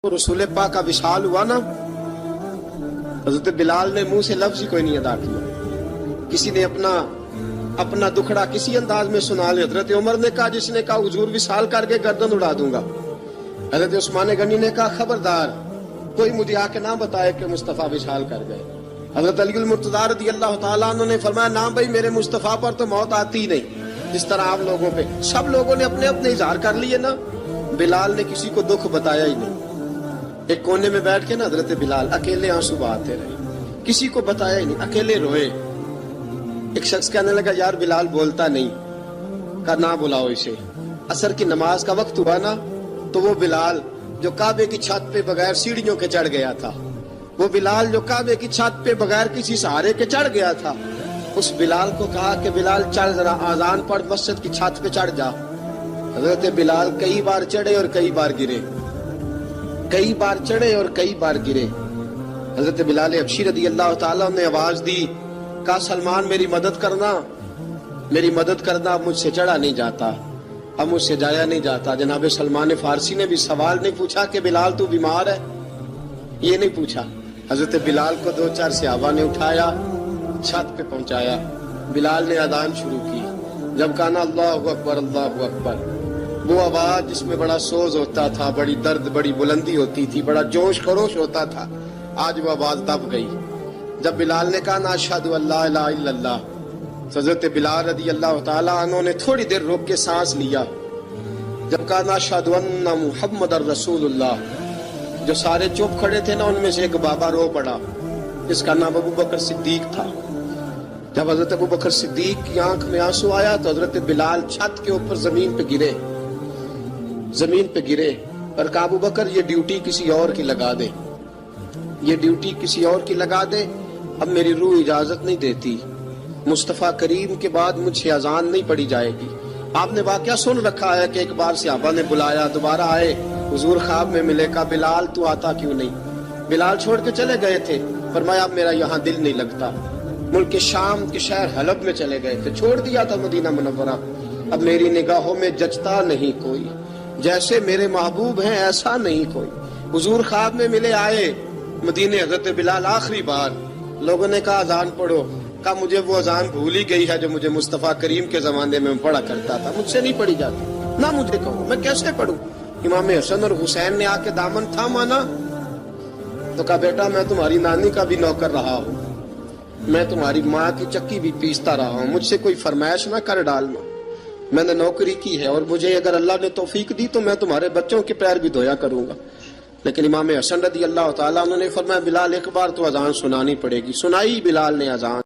रसूल पाक का विशाल हुआ ना, हजरत बिलाल ने मुंह से लफ्ज ही कोई नहीं अदा किया। किसी ने अपना दुखड़ा किसी अंदाज में सुना लिया। हजरत उमर ने कहा, जिसने कहा हुजूर विशाल करके गर्दन उड़ा दूंगा। हजरत उस्मान गनी ने कहा, खबरदार कोई मुझे आके ना बताए कि मुस्तफा विशाल कर गए। हजरत अली मुर्तज़ा रज़ी अल्लाह तआला अन्हु ने फरमाया, ना भाई मेरे मुस्तफा पर तो मौत आती ही नहीं। जिस तरह आप लोगों पे सब लोगों ने अपने अपने इजहार कर लिए ना, बिलाल ने किसी को दुख बताया ही नहीं। एक कोने में बैठ के ना हजरत बिलाल अकेले आंसू बहाते रहे, किसी को बताया ही नहीं, अकेले रोए। एक शख्स कहने लगा, यार बिलाल बोलता नहीं। कहा, ना बुलाओ इसे। असर की नमाज का वक्त हुआ ना, तो वो बिलाल जो काबे की छत पे बगैर सीढ़ियों के चढ़ गया था, वो बिलाल जो काबे की छत पे बगैर किसी सहारे के चढ़ गया था, उस बिलाल को कहा कि बिलाल चढ़, जरा आजान पढ़, मस्जिद की छत पे चढ़ जा। हजरत बिलाल कई बार चढ़े और कई बार गिरे, कई बार चढ़े और कई बार गिरे। हजरत बिलाल हबशी रज़ी अल्लाह ताला ने आवाज दी, कहा, सलमान मेरी मदद करना, मेरी मदद करना। अब मुझसे चढ़ा नहीं जाता, अब मुझसे जाया नहीं जाता। जनाब सलमान फारसी ने भी सवाल नहीं पूछा कि बिलाल तू बीमार है, ये नहीं पूछा। हजरत बिलाल को दो चार सहाबा ने उठाया, छत पे पहुंचाया। बिलाल ने अजान शुरू की। जब कहा ना अल्लाहु अकबर अल्लाहु अकबर, वो आवाज जिसमें बड़ा सोज होता था, बड़ी दर्द, बड़ी बुलंदी होती थी, बड़ा जोश खरोश होता था, आज वो आवाज दब गई। जब बिलाल ने कहा ना अशहदु अल्ला इलाहा इल्लल्लाह, हजरत बिलाल रज़ी अल्लाह ताला अन्हु ने थोड़ी देर रोक के सांस लिया। जब कहा ना अशहदु अन्ना मुहम्मदर रसूलुल्लाह, जो सारे चुप खड़े थे ना, उनमें से एक बाबा रो पड़ा, जिसका नाम अबू बकर सिद्दीक था। जब हजरत अबू बकर सिद्दीक की आंख में आंसू आया तो हजरत बिलाल छत के ऊपर जमीन पे गिरे, जमीन पे गिरे और कहा, अबू बकर ये ड्यूटी किसी और की लगा दे, ये ड्यूटी किसी और की लगा दे। अब मेरी रूह इजाजत नहीं देती, मुस्तफा करीम के बाद मुझे अजान नहीं पड़ी जाएगी। आपने वाकया सुन रखा है कि एक बार सहाबा ने बुलाया, दोबारा आए, हुजूर ख्वाब में मिले। कहा, बिलाल तू आता क्यों नहीं? बिलाल छोड़ के चले गए थे। फरमाया, मेरा यहाँ दिल नहीं लगता। मुल्क के शाम के शहर हलब में चले गए थे, छोड़ दिया था मदीना मुनव्वरा। अब मेरी निगाहों में जचता नहीं कोई, जैसे मेरे महबूब हैं ऐसा नहीं कोई। हुजूर ख्वाब में मिले, आए मदीने। हजरत बिलाल आखिरी बार, लोगों ने कहा अजान पढ़ो। कहा, मुझे वो अजान भूल ही गई है जो मुझे मुस्तफा करीम के जमाने में पढ़ा करता था, मुझसे नहीं पढ़ी जाती। ना मुझे कहो, मैं कैसे पढ़ूं? इमाम हसन और हुसैन ने आके दामन थामा ना, तो कहा, बेटा मैं तुम्हारी नानी का भी नौकर रहा हूँ, मैं तुम्हारी माँ की चक्की भी पीसता रहा हूँ, मुझसे कोई फरमाइश ना कर डालना, मैंने नौकरी की है, और मुझे अगर अल्लाह ने तौफीक दी तो मैं तुम्हारे बच्चों के पैर भी धोया करूंगा। लेकिन इमाम हसन रज़ी अल्लाह ताला उन्होंने फरमाया, बिलाल एक बार तो अजान सुनानी पड़ेगी। सुनाई बिलाल ने अजान।